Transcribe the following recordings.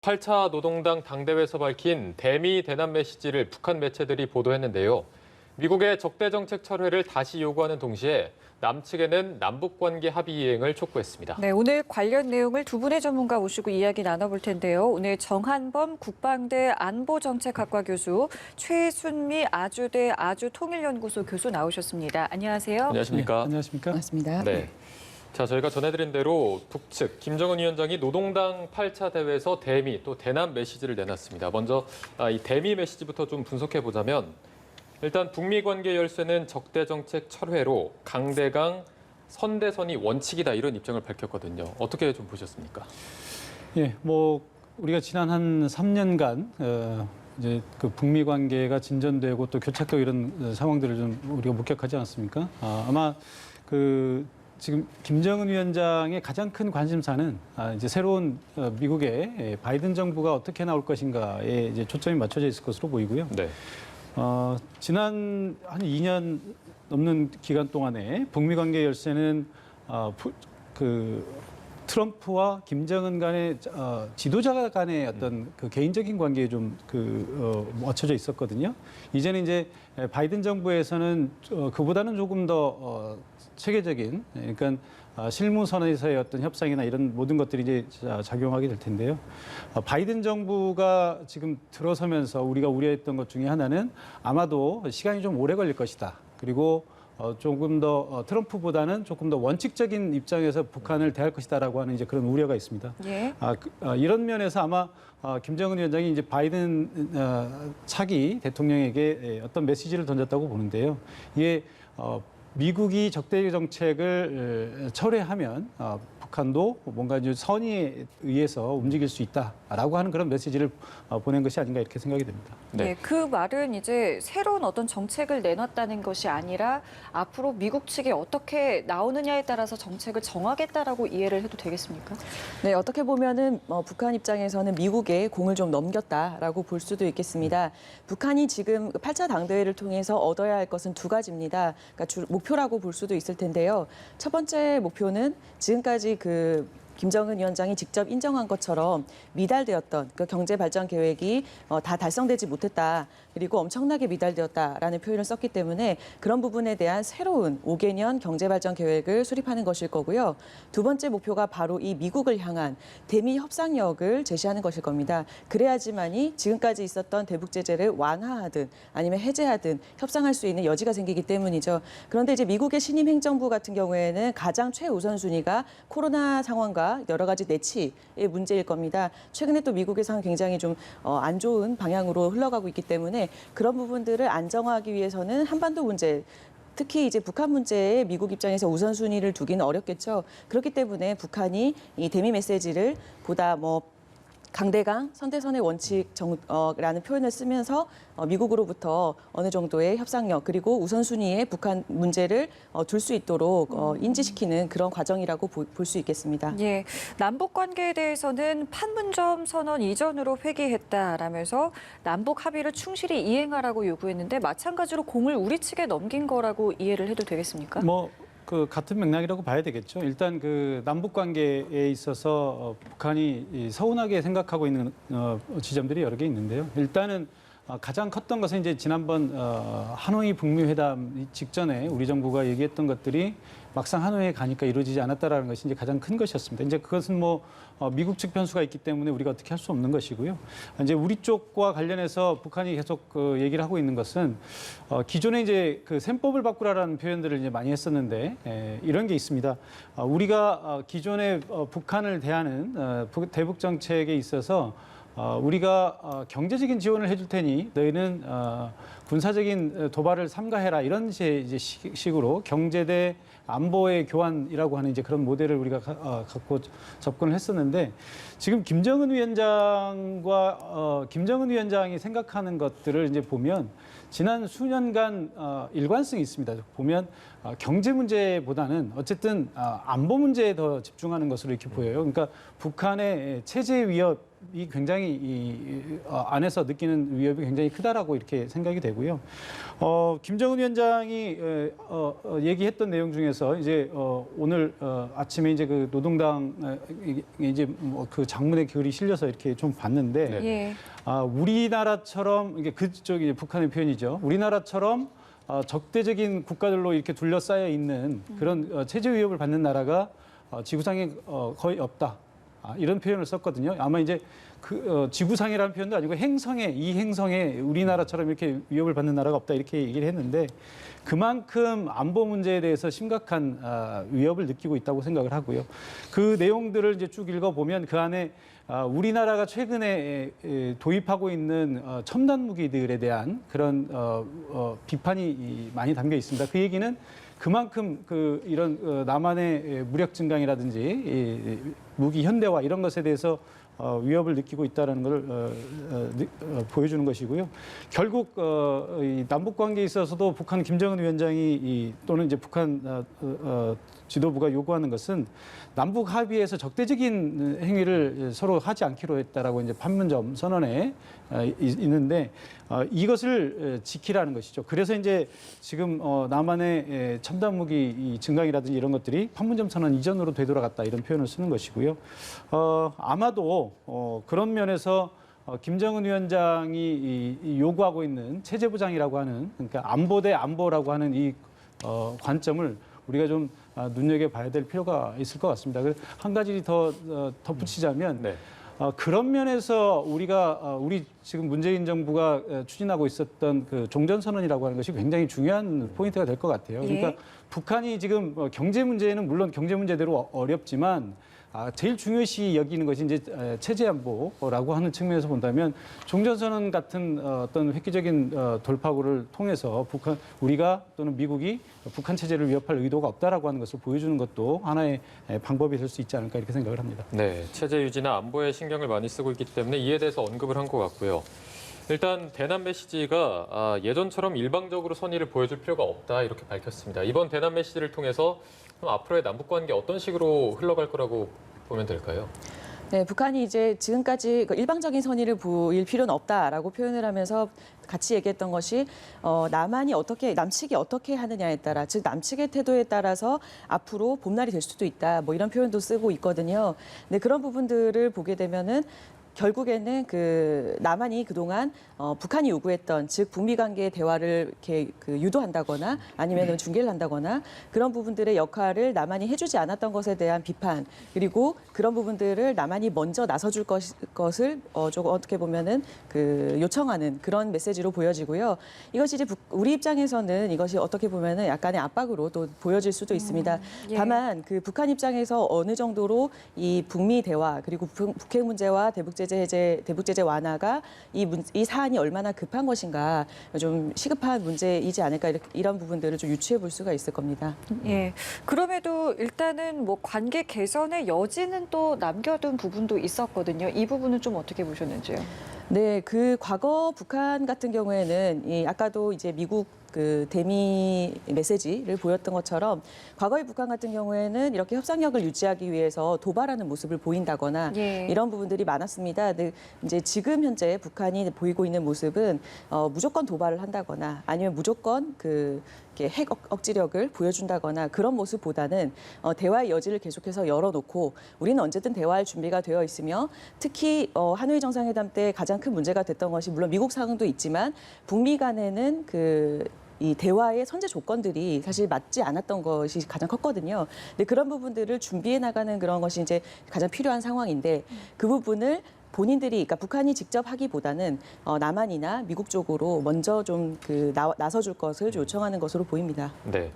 8차 노동당 당대회에서 밝힌 대미 대남 메시지를 북한 매체들이 보도했는데요. 미국의 적대 정책 철회를 다시 요구하는 동시에 남측에는 남북관계 합의 이행을 촉구했습니다. 네, 오늘 관련 내용을 두 분의 전문가 모시고 이야기 나눠볼 텐데요. 오늘 정한범 국방대 안보정책학과 교수, 최순미 아주대 아주통일연구소 교수 나오셨습니다. 안녕하세요. 안녕하십니까? 네, 안녕하십니까? 반갑습니다. 네. 자, 저희가 전해드린 대로 북측 김정은 위원장이 노동당 8차 대회에서 대미 또 대남 메시지를 내놨습니다. 먼저 이 대미 메시지부터 좀 분석해 보자면 일단 북미 관계 열쇠는 적대 정책 철회로 강대강 선대선이 원칙이다 이런 입장을 밝혔거든요. 어떻게 좀 보셨습니까? 예, 우리가 지난 한 3년간 이제 그 북미 관계가 진전되고 또 교착되고 이런 상황들을 좀 우리가 목격하지 않았습니까? 아마 그 지금 김정은 위원장의 가장 큰 관심사는 이제 새로운 미국의 바이든 정부가 어떻게 나올 것인가에 이제 초점이 맞춰져 있을 것으로 보이고요. 네. 지난 한 2년 넘는 기간 동안에 북미 관계 열쇠는 그 트럼프와 김정은 간의 지도자 간의 어떤 그 개인적인 관계에 좀 맞춰져 있었거든요. 이제는 이제 바이든 정부에서는 그보다는 조금 더 체계적인, 그러니까 실무선에서의 어떤 협상이나 이런 모든 것들이 이제 작용하게 될 텐데요. 바이든 정부가 지금 들어서면서 우리가 우려했던 것 중에 하나는 아마도 시간이 좀 오래 걸릴 것이다. 그리고 조금 더 트럼프보다는 조금 더 원칙적인 입장에서 북한을 대할 것이다라고 하는 이제 그런 우려가 있습니다. 예. 이런 면에서 아마 김정은 위원장이 이제 바이든 차기 대통령에게 어떤 메시지를 던졌다고 보는데요. 이게 미국이 적대 정책을 철회하면 북한도 뭔가 이제 선의에 의해서 움직일 수 있다라고 하는 그런 메시지를 보낸 것이 아닌가 이렇게 생각이 됩니다. 네, 그 말은 이제 새로운 어떤 정책을 내놨다는 것이 아니라 앞으로 미국 측이 어떻게 나오느냐에 따라서 정책을 정하겠다라고 이해를 해도 되겠습니까? 네, 어떻게 보면은 북한 입장에서는 미국에 공을 좀 넘겼다라고 볼 수도 있겠습니다. 북한이 지금 8차 당대회를 통해서 얻어야 할 것은 두 가지입니다. 그러니까 목표라고 볼 수도 있을 텐데요. 첫 번째 목표는 지금까지 김정은 위원장이 직접 인정한 것처럼 미달되었던 그 경제 발전 계획이 다 달성되지 못했다. 그리고 엄청나게 미달되었다라는 표현을 썼기 때문에 그런 부분에 대한 새로운 5개년 경제 발전 계획을 수립하는 것일 거고요. 두 번째 목표가 바로 이 미국을 향한 대미 협상력을 제시하는 것일 겁니다. 그래야지만이 지금까지 있었던 대북 제재를 완화하든 아니면 해제하든 협상할 수 있는 여지가 생기기 때문이죠. 그런데 이제 미국의 신임 행정부 같은 경우에는 가장 최우선 순위가 코로나 상황과 여러 가지 내치의 문제일 겁니다. 최근에 또 미국에서는 굉장히 좀 안 좋은 방향으로 흘러가고 있기 때문에 그런 부분들을 안정화하기 위해서는 한반도 문제, 특히 이제 북한 문제에 미국 입장에서 우선순위를 두기는 어렵겠죠. 그렇기 때문에 북한이 이 대미 메시지를 보다 강대강 선대선의 원칙라는 표현을 쓰면서 미국으로부터 어느 정도의 협상력 그리고 우선순위에 북한 문제를 둘 수 있도록 인지시키는 그런 과정이라고 볼 수 있겠습니다. 예, 남북 관계에 대해서는 판문점 선언 이전으로 회귀했다라면서 남북 합의를 충실히 이행하라고 요구했는데 마찬가지로 공을 우리 측에 넘긴 거라고 이해를 해도 되겠습니까? 그 같은 맥락이라고 봐야 되겠죠. 일단 그 남북 관계에 있어서 북한이 서운하게 생각하고 있는 지점들이 여러 개 있는데요. 일단은 가장 컸던 것은 이제 지난번 하노이 북미 회담 직전에 우리 정부가 얘기했던 것들이 막상 하노이에 가니까 이루어지지 않았다라는 것이 이제 가장 큰 것이었습니다. 이제 그것은 미국 측 변수가 있기 때문에 우리가 어떻게 할 수 없는 것이고요. 이제 우리 쪽과 관련해서 북한이 계속 얘기를 하고 있는 것은 기존에 이제 그 셈법을 바꾸라라는 표현들을 이제 많이 했었는데 이런 게 있습니다. 우리가 기존에 북한을 대하는 대북 정책에 있어서 우리가 경제적인 지원을 해줄 테니 너희는 군사적인 도발을 삼가해라 이런 이제 식으로 경제 대 안보의 교환이라고 하는 이제 그런 모델을 우리가 갖고 접근을 했었는데 지금 김정은 위원장이 생각하는 것들을 이제 보면 지난 수년간 일관성이 있습니다. 보면 경제 문제보다는 어쨌든 안보 문제에 더 집중하는 것으로 이렇게 보여요. 그러니까 북한의 체제 위협 위협이 굉장히 안에서 느끼는 위협이 굉장히 크다라고 이렇게 생각이 되고요. 김정은 위원장이 얘기했던 내용 중에서 이제 오늘 아침에 이제 그 노동당 이제 그 장문의 글이 실려서 이렇게 좀 봤는데 예. 우리나라처럼 이게 그쪽이 북한의 표현이죠. 우리나라처럼 적대적인 국가들로 이렇게 둘러싸여 있는 그런 체제 위협을 받는 나라가 지구상에 거의 없다. 이런 표현을 썼거든요. 아마 이제 지구상이라는 표현도 아니고 이 행성에 우리나라처럼 이렇게 위협을 받는 나라가 없다 이렇게 얘기를 했는데 그만큼 안보 문제에 대해서 심각한 위협을 느끼고 있다고 생각을 하고요. 그 내용들을 이제 쭉 읽어보면 그 안에 우리나라가 최근에 도입하고 있는 첨단 무기들에 대한 그런 비판이 많이 담겨 있습니다. 그 얘기는 그만큼 이런 남한의 무력 증강이라든지 무기 현대화 이런 것에 대해서 위협을 느끼고 있다는 걸 보여주는 것이고요. 결국 이 남북 관계에 있어서도 북한 김정은 위원장이 또는 이제 북한 지도부가 요구하는 것은 남북 합의에서 적대적인 행위를 서로 하지 않기로 했다라고 이제 판문점 선언에 있는데 이것을 지키라는 것이죠. 그래서 이제 지금 남한의 첨단 무기 증강이라든지 이런 것들이 판문점 선언 이전으로 되돌아갔다 이런 표현을 쓰는 것이고요. 아마도 그런 면에서 김정은 위원장이 요구하고 있는 체제부장이라고 하는 그러니까 안보 대 안보라고 하는 이 관점을 우리가 좀 눈여겨봐야 될 필요가 있을 것 같습니다. 한 가지 더 덧붙이자면 네. 그런 면에서 우리 지금 문재인 정부가 추진하고 있었던 그 종전선언이라고 하는 것이 굉장히 중요한 포인트가 될 것 같아요. 그러니까 예. 북한이 지금 경제 문제는 물론 경제 문제대로 어렵지만 제일 중요시 여기는 것이 이제 체제 안보라고 하는 측면에서 본다면 종전선언 같은 어떤 획기적인 돌파구를 통해서 우리가 또는 미국이 북한 체제를 위협할 의도가 없다라고 하는 것을 보여주는 것도 하나의 방법이 될 수 있지 않을까 이렇게 생각을 합니다. 네, 체제 유지나 안보에 신경을 많이 쓰고 있기 때문에 이에 대해서 언급을 한 것 같고요. 일단 대남 메시지가 예전처럼 일방적으로 선의를 보여줄 필요가 없다 이렇게 밝혔습니다. 이번 대남 메시지를 통해서 그럼 앞으로의 남북 관계 어떤 식으로 흘러갈 거라고 보면 될까요? 네, 북한이 이제 지금까지 일방적인 선의를 보일 필요는 없다라고 표현을 하면서 같이 얘기했던 것이 남측이 어떻게 하느냐에 따라, 즉 남측의 태도에 따라서 앞으로 봄날이 될 수도 있다. 뭐 이런 표현도 쓰고 있거든요. 근데 그런 부분들을 보게 되면은 결국에는 남한이 그동안 북한이 요구했던 즉 북미 관계의 대화를 이렇게 유도한다거나 아니면 중계를 한다거나 그런 부분들의 역할을 남한이 해주지 않았던 것에 대한 비판 그리고 그런 부분들을 남한이 먼저 나서줄 것을 조금 어떻게 보면은 요청하는 그런 메시지로 보여지고요. 이것이 이제 우리 입장에서는 이것이 어떻게 보면은 약간의 압박으로 또 보여질 수도 있습니다. 예. 다만 북한 입장에서 어느 정도로 이 북미 대화 그리고 북핵 문제와 대북 제재 완화가 이 사안이 얼마나 급한 것인가 좀 시급한 문제이지 않을까 이런 부분들을 좀 유추해 볼 수가 있을 겁니다. 예. 그럼에도 일단은 뭐 관계 개선의 여지는 또 남겨둔 부분도 있었거든요. 이 부분은 좀 어떻게 보셨는지요? 네, 과거 북한 같은 경우에는 아까도 이제 미국 대미 메시지를 보였던 것처럼 과거의 북한 같은 경우에는 이렇게 협상력을 유지하기 위해서 도발하는 모습을 보인다거나 예. 이런 부분들이 많았습니다. 근데 이제 지금 현재 북한이 보이고 있는 모습은 무조건 도발을 한다거나 아니면 무조건 핵 억지력을 보여준다거나 그런 모습보다는 대화의 여지를 계속해서 열어놓고 우리는 언제든 대화할 준비가 되어 있으며 특히 하노이 정상회담 때 가장 큰 문제가 됐던 것이 물론 미국 상황도 있지만 북미 간에는 이 대화의 선제 조건들이 사실 맞지 않았던 것이 가장 컸거든요. 근데 그런 부분들을 준비해 나가는 그런 것이 이제 가장 필요한 상황인데 그 부분을 본인들이, 그러니까 북한이 직접 하기보다는 남한이나 미국 쪽으로 먼저 좀 나서줄 것을 요청하는 것으로 보입니다. 네.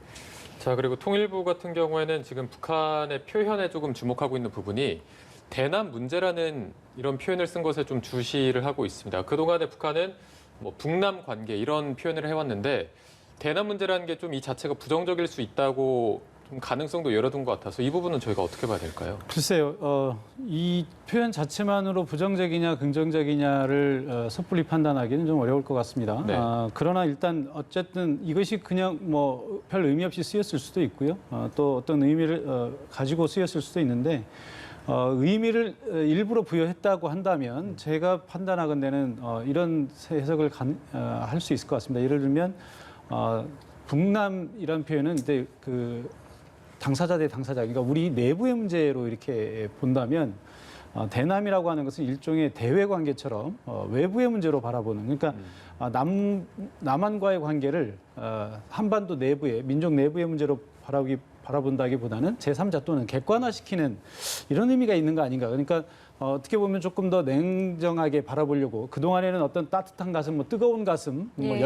자, 그리고 통일부 같은 경우에는 지금 북한의 표현에 조금 주목하고 있는 부분이 대남 문제라는 이런 표현을 쓴 것에 좀 주시를 하고 있습니다. 그동안에 북한은 뭐 북남 관계 이런 표현을 해왔는데 대남 문제라는 게 좀 이 자체가 부정적일 수 있다고 좀 가능성도 열어둔 것 같아서 이 부분은 저희가 어떻게 봐야 될까요? 글쎄요, 이 표현 자체만으로 부정적이냐 긍정적이냐를 섣불리 판단하기는 좀 어려울 것 같습니다. 네. 그러나 일단 어쨌든 이것이 그냥 뭐 별 의미 없이 쓰였을 수도 있고요. 또 어떤 의미를 가지고 쓰였을 수도 있는데 의미를 일부러 부여했다고 한다면 제가 판단하건대는 이런 해석을 할 수 있을 것 같습니다. 예를 들면 북남이라는 표현은 이제 그 당사자 대 당사자, 그러니까 우리 내부의 문제로 이렇게 본다면 대남이라고 하는 것은 일종의 대외 관계처럼 외부의 문제로 바라보는, 그러니까 남한과의 관계를 한반도 내부의 민족 내부의 문제로 바라본다기보다는 제3자 또는 객관화시키는 이런 의미가 있는 거 아닌가. 그러니까 어떻게 보면 조금 더 냉정하게 바라보려고 그동안에는 어떤 따뜻한 가슴, 뭐 뜨거운 가슴, 뭐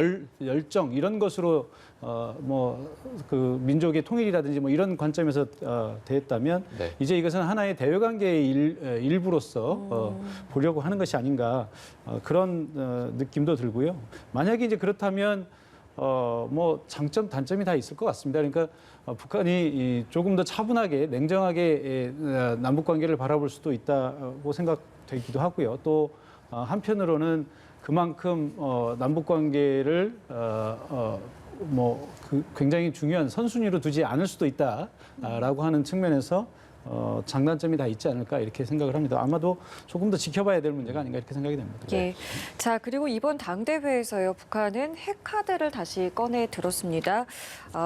열정 이런 것으로 뭐 그 민족의 통일이라든지 뭐 이런 관점에서 대했다면 네. 이제 이것은 하나의 대외 관계의 일부로서 보려고 하는 것이 아닌가, 그런 느낌도 들고요. 만약에 이제 그렇다면 뭐 장점, 단점이 다 있을 것 같습니다. 그러니까 북한이 조금 더 차분하게, 냉정하게 남북 관계를 바라볼 수도 있다고 생각되기도 하고요. 또 한편으로는 그만큼 남북 관계를 굉장히 중요한 선순위로 두지 않을 수도 있다라고 하는 측면에서 장단점이 다 있지 않을까 이렇게 생각을 합니다. 아마도 조금 더 지켜봐야 될 문제가 아닌가 이렇게 생각이 됩니다. 예. 자, 그리고 이번 당대회에서요, 북한은 핵카드를 다시 꺼내 들었습니다.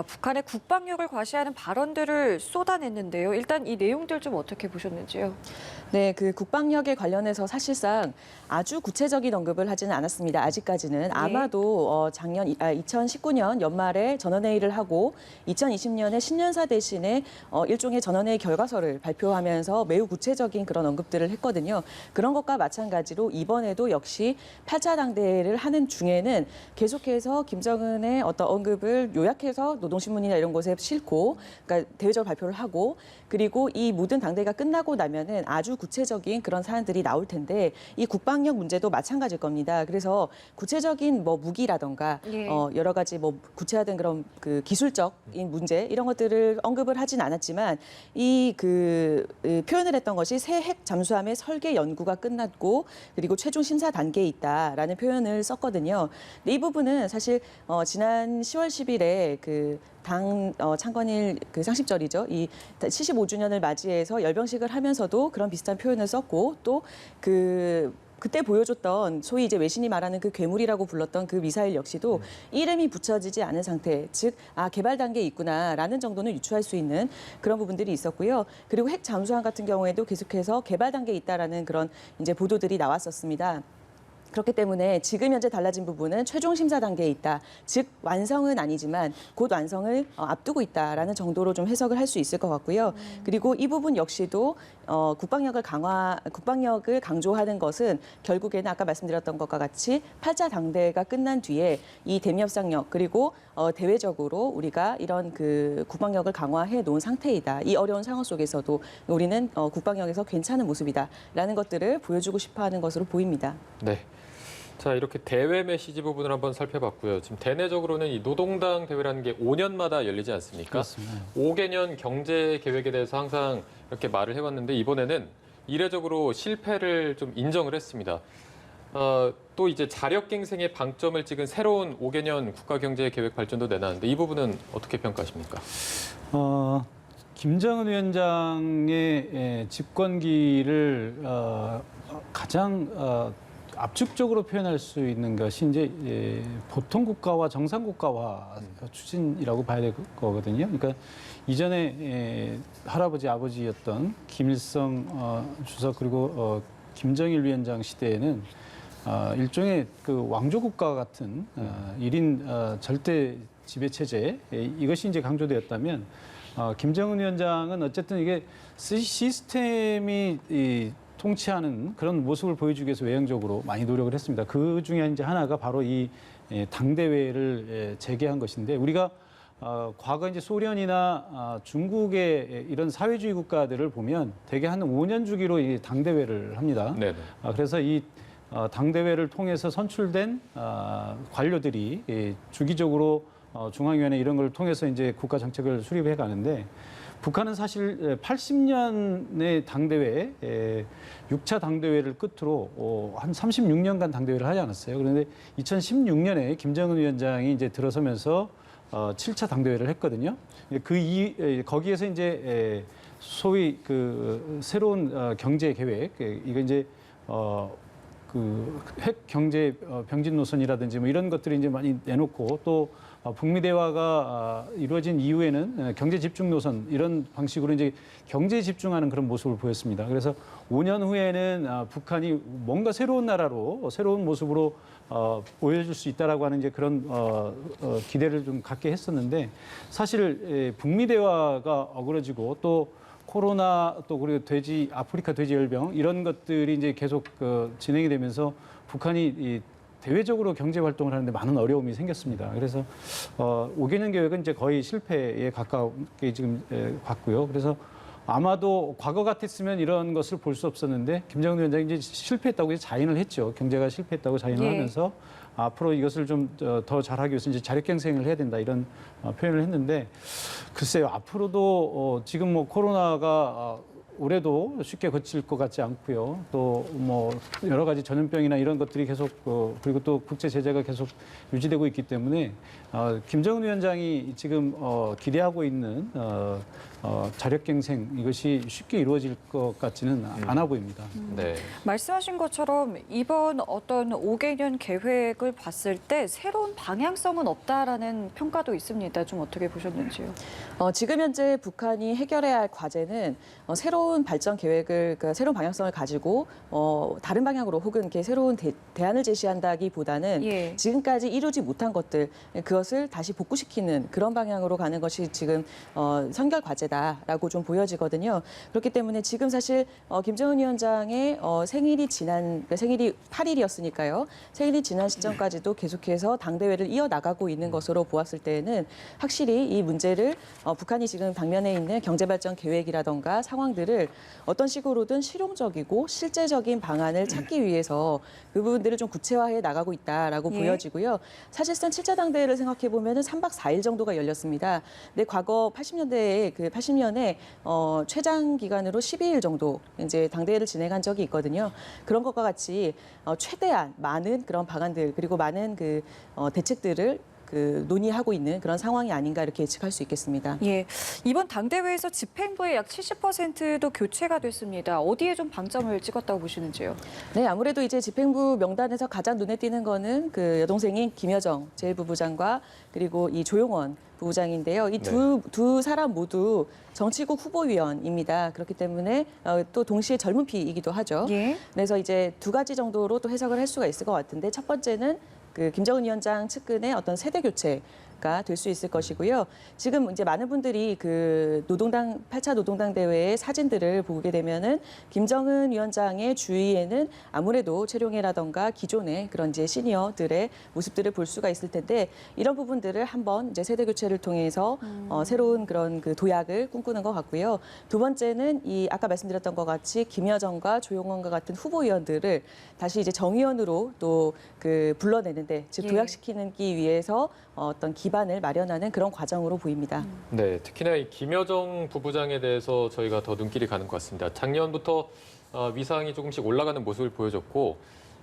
북한의 국방력을 과시하는 발언들을 쏟아냈는데요. 일단 이 내용들 좀 어떻게 보셨는지요? 네, 그 국방력에 관련해서 사실상 아주 구체적인 언급을 하지는 않았습니다. 아직까지는. 아마도 2019년 연말에 전원회의를 하고 2020년에 신년사 대신에 일종의 전원회의 결과서를 발표하면서 매우 구체적인 그런 언급들을 했거든요. 그런 것과 마찬가지로 이번에도 역시 8차 당대회를 하는 중에는 계속해서 김정은의 어떤 언급을 요약해서 노동신문이나 이런 곳에 싣고, 그러니까 대외적으로 발표를 하고, 그리고 이 모든 당대회가 끝나고 나면은 아주 구체적인 그런 사안들이 나올 텐데 이 국방력 문제도 마찬가지일 겁니다. 그래서 구체적인 뭐 무기라던가 여러 가지 뭐 구체화된 그런 그 기술적인 문제 이런 것들을 언급을 하진 않았지만 이 표현을 했던 것이 새 핵 잠수함의 설계 연구가 끝났고 그리고 최종 심사 단계에 있다라는 표현을 썼거든요. 근데 이 부분은 사실 지난 10월 10일에 그 당 창건일 그 상식절이죠. 이 75주년을 맞이해서 열병식을 하면서도 그런 비슷한 표현을 썼고 또 그때 보여줬던 소위 이제 외신이 말하는 그 괴물이라고 불렀던 그 미사일 역시도 이름이 붙여지지 않은 상태, 즉 개발 단계에 있구나라는 정도는 유추할 수 있는 그런 부분들이 있었고요. 그리고 핵 잠수함 같은 경우에도 계속해서 개발 단계에 있다라는 그런 이제 보도들이 나왔었습니다. 그렇기 때문에 지금 현재 달라진 부분은 최종 심사 단계에 있다. 즉 완성은 아니지만 곧 완성을 앞두고 있다라는 정도로 좀 해석을 할 수 있을 것 같고요. 그리고 이 부분 역시도 국방력을 강조하는 것은 결국에는 아까 말씀드렸던 것과 같이 8차 당대회가 끝난 뒤에 이 대미협상력 그리고 대외적으로 우리가 이런 그 국방력을 강화해 놓은 상태이다. 이 어려운 상황 속에서도 우리는 국방력에서 괜찮은 모습이다라는 것들을 보여주고 싶어하는 것으로 보입니다. 네. 자, 이렇게 대외 메시지 부분을 한번 살펴봤고요. 지금 대내적으로는 이 노동당 대회라는 게 5년마다 열리지 않습니까? 그렇습니다. 5개년 경제 계획에 대해서 항상 이렇게 말을 해왔는데 이번에는 이례적으로 실패를 좀 인정을 했습니다. 또 이제 자력갱생의 방점을 찍은 새로운 5개년 국가경제계획 발전도 내놨는데 이 부분은 어떻게 평가하십니까? 김정은 위원장의 집권기를 가장 압축적으로 표현할 수 있는 것이 이제 보통 국가와 정상 국가화 추진이라고 봐야 될 거거든요. 그러니까 이전에 할아버지 아버지였던 김일성 주석 그리고 김정일 위원장 시대에는 일종의 그 왕조 국가 같은 1인 절대 지배 체제 이것이 이제 강조되었다면 김정은 위원장은 어쨌든 이게 시스템이 통치하는 그런 모습을 보여주기 위해서 외형적으로 많이 노력을 했습니다. 그 중에 이제 하나가 바로 이 당대회를 재개한 것인데 우리가 과거 이제 소련이나 중국의 이런 사회주의 국가들을 보면 대개 한 5년 주기로 이 당대회를 합니다. 네네. 그래서 이 당대회를 통해서 선출된 관료들이 주기적으로 중앙위원회 이런 걸 통해서 이제 국가 정책을 수립해 가는데 북한은 사실 80년의 당대회, 6차 당대회를 끝으로 한 36년간 당대회를 하지 않았어요. 그런데 2016년에 김정은 위원장이 이제 들어서면서 7차 당대회를 했거든요. 거기에서 이제 소위 그 새로운 경제 계획, 이거 이제 그 핵 경제 병진 노선이라든지 뭐 이런 것들이 이제 많이 내놓고 또 북미 대화가 이루어진 이후에는 경제 집중 노선 이런 방식으로 이제 경제에 집중하는 그런 모습을 보였습니다. 그래서 5년 후에는 북한이 뭔가 새로운 나라로 새로운 모습으로 보여줄 수 있다라고 하는 이제 그런 기대를 좀 갖게 했었는데 사실 북미 대화가 어그러지고 또 코로나 또 그리고 아프리카 돼지 열병 이런 것들이 이제 계속 진행이 되면서 북한이 이 대외적으로 경제 활동을 하는데 많은 어려움이 생겼습니다. 그래서 5개년 계획은 이제 거의 실패에 가깝게 지금 봤고요. 그래서 아마도 과거 같았으면 이런 것을 볼 수 없었는데 김정은 위원장이 이제 실패했다고 자인을 했죠. 경제가 실패했다고 자인을 하면서 앞으로 이것을 좀 더 잘하기 위해서 이제 자력갱생을 해야 된다 이런 표현을 했는데 글쎄요 앞으로도 지금 뭐 코로나가 올해도 쉽게 거칠 것 같지 않고요. 또 뭐 여러 가지 전염병이나 이런 것들이 계속 그리고 또 국제 제재가 계속 유지되고 있기 때문에 김정은 위원장이 지금 기대하고 있는 자력갱생 이것이 쉽게 이루어질 것 같지는 않아 보입니다. 네. 말씀하신 것처럼 이번 어떤 5개년 계획을 봤을 때 새로운 방향성은 없다라는 평가도 있습니다. 좀 어떻게 보셨는지요? 지금 현재 북한이 해결해야 할 과제는 새로운 발전 계획을, 그러니까 새로운 방향성을 가지고 다른 방향으로 혹은 이렇게 새로운 대안을 제시한다기보다는 예. 지금까지 이루지 못한 것들, 그것을 다시 복구시키는 그런 방향으로 가는 것이 지금 선결 과제다라고 좀 보여지거든요. 그렇기 때문에 지금 사실 김정은 위원장의 생일이 8일이었으니까요. 생일이 지난 시점까지도 계속해서 당대회를 이어나가고 있는 것으로 보았을 때에는 확실히 이 문제를 북한이 지금 당면에 있는 경제발전 계획이라던가 상황들을 어떤 식으로든 실용적이고 실제적인 방안을 찾기 위해서 그 부분들을 좀 구체화해 나가고 있다라고 보여지고요. 사실상 7차 당대회를 생각해 보면은 3박 4일 정도가 열렸습니다. 근데 과거 80년에 최장 기간으로 12일 정도 이제 당대회를 진행한 적이 있거든요. 그런 것과 같이 최대한 많은 그런 방안들 그리고 많은 대책들을 논의하고 있는 그런 상황이 아닌가 이렇게 예측할 수 있겠습니다. 예, 이번 당대회에서 집행부의 약 70%도 교체가 됐습니다. 어디에 좀 방점을 찍었다고 보시는지요? 네, 아무래도 이제 집행부 명단에서 가장 눈에 띄는 거는 그 여동생인 김여정 제1부부장과 그리고 이 조용원 부부장인데요. 이 두 사람 모두 정치국 후보위원입니다. 그렇기 때문에 또 동시에 젊은 피이기도 하죠. 예. 그래서 이제 두 가지 정도로 또 해석을 할 수가 있을 것 같은데 첫 번째는 김정은 위원장 측근의 어떤 세대 교체가 될 수 있을 것이고요. 지금 이제 많은 분들이 8차 노동당 대회의 사진들을 보게 되면은 김정은 위원장의 주위에는 아무래도 최룡해라던가 기존의 그런 이제 시니어들의 모습들을 볼 수가 있을 텐데 이런 부분들을 한번 이제 세대 교체를 통해서 새로운 그런 도약을 꿈꾸는 것 같고요. 두 번째는 아까 말씀드렸던 것 같이 김여정과 조용원과 같은 후보위원들을 다시 이제 정의원으로 또 불러내는데 즉 도약시키기 위해서 어떤 기반을 마련하는 그런 과정으로 보입니다. 네, 특히나 이 김여정 부부장에 대해서 저희가 더 눈길이 가는 것 같습니다. 작년부터 위상이 조금씩 올라가는 모습을 보여줬고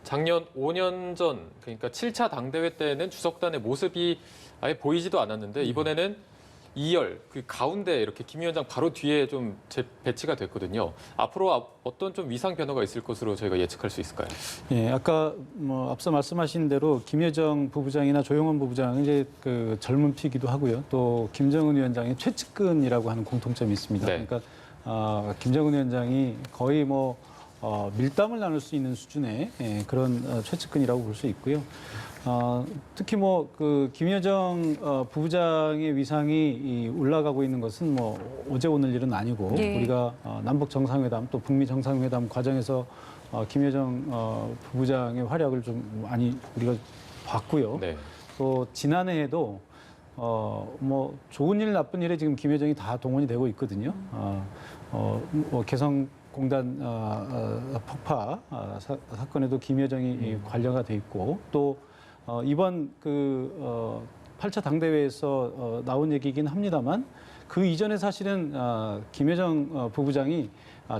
작년 5년 전, 그러니까 7차 당대회 때는 주석단의 모습이 아예 보이지도 않았는데 이번에는 2열, 그 가운데 이렇게 김 위원장 바로 뒤에 좀 배치가 됐거든요. 앞으로 어떤 좀 위상 변화가 있을 것으로 저희가 예측할 수 있을까요? 예, 아까 앞서 말씀하신 대로 김여정 부부장이나 조용원 부부장은 이제 젊은 피기도 하고요. 또 김정은 위원장의 최측근이라고 하는 공통점이 있습니다. 네. 그러니까 김정은 위원장이 거의 밀담을 나눌 수 있는 수준의 그런 최측근이라고 볼 수 있고요. 특히 김여정 부부장의 위상이 올라가고 있는 것은 어제 오늘 일은 아니고 우리가 남북 정상회담 또 북미 정상회담 과정에서 김여정 부부장의 활약을 좀 많이 우리가 봤고요. 네. 또 지난해에도 좋은 일 나쁜 일에 지금 김여정이 다 동원이 되고 있거든요. 개성공단 폭파 사건에도 김여정이 관여가 돼 있고 또 이번 8차 당대회에서 나온 얘기이긴 합니다만 그 이전에 사실은 김여정 부부장이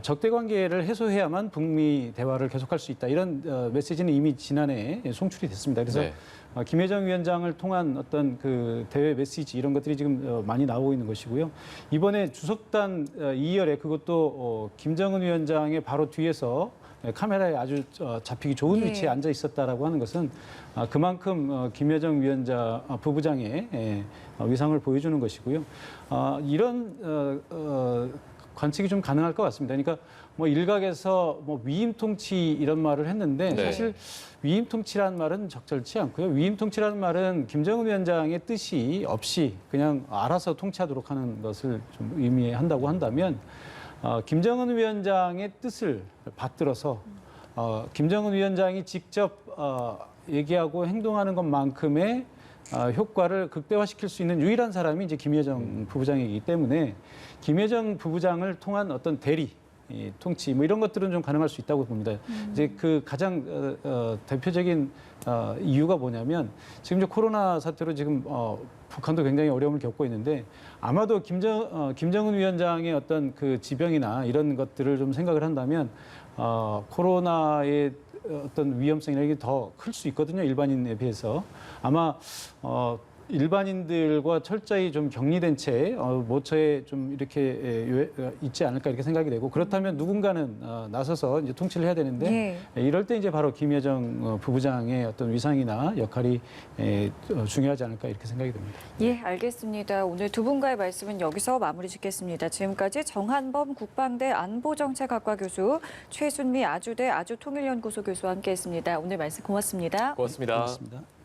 적대 관계를 해소해야만 북미 대화를 계속할 수 있다. 이런 메시지는 이미 지난해 송출이 됐습니다. 그래서 네. 김여정 위원장을 통한 어떤 그 대외 메시지 이런 것들이 지금 많이 나오고 있는 것이고요. 이번에 주석단 2열에 그것도 김정은 위원장의 바로 뒤에서 카메라에 아주 잡히기 좋은 예. 위치에 앉아 있었다라고 하는 것은 그만큼 김여정 위원장 부부장의 위상을 보여주는 것이고요. 이런 관측이 좀 가능할 것 같습니다. 그러니까 뭐 일각에서 뭐 위임 통치 이런 말을 했는데 네. 사실 위임 통치라는 말은 적절치 않고요. 위임 통치라는 말은 김정은 위원장의 뜻이 없이 그냥 알아서 통치하도록 하는 것을 좀 의미한다고 한다면 김정은 위원장의 뜻을 받들어서 김정은 위원장이 직접 얘기하고 행동하는 것만큼의 효과를 극대화시킬 수 있는 유일한 사람이 이제 김여정 부부장이기 때문에 김여정 부부장을 통한 어떤 대리, 통치 뭐 이런 것들은 좀 가능할 수 있다고 봅니다. 이제 그 가장 대표적인 이유가 뭐냐면 지금 이제 코로나 사태로 지금 북한도 굉장히 어려움을 겪고 있는데 아마도 김정은 위원장의 어떤 그 지병이나 이런 것들을 좀 생각을 한다면 코로나의 어떤 위험성이나 이게 더 클 수 있거든요. 일반인에 비해서. 아마 일반인들과 철저히 좀 격리된 채 모처에 좀 이렇게 있지 않을까 이렇게 생각이 되고 그렇다면 누군가는 나서서 이제 통치를 해야 되는데 이럴 때 이제 바로 김여정 부부장의 어떤 위상이나 역할이 중요하지 않을까 이렇게 생각이 됩니다. 예, 알겠습니다. 오늘 두 분과의 말씀은 여기서 마무리 짓겠습니다. 지금까지 정한범 국방대 안보정책학과 교수, 최순미 아주대 아주통일연구소 교수와 함께했습니다. 오늘 말씀 고맙습니다. 고맙습니다. 고맙습니다.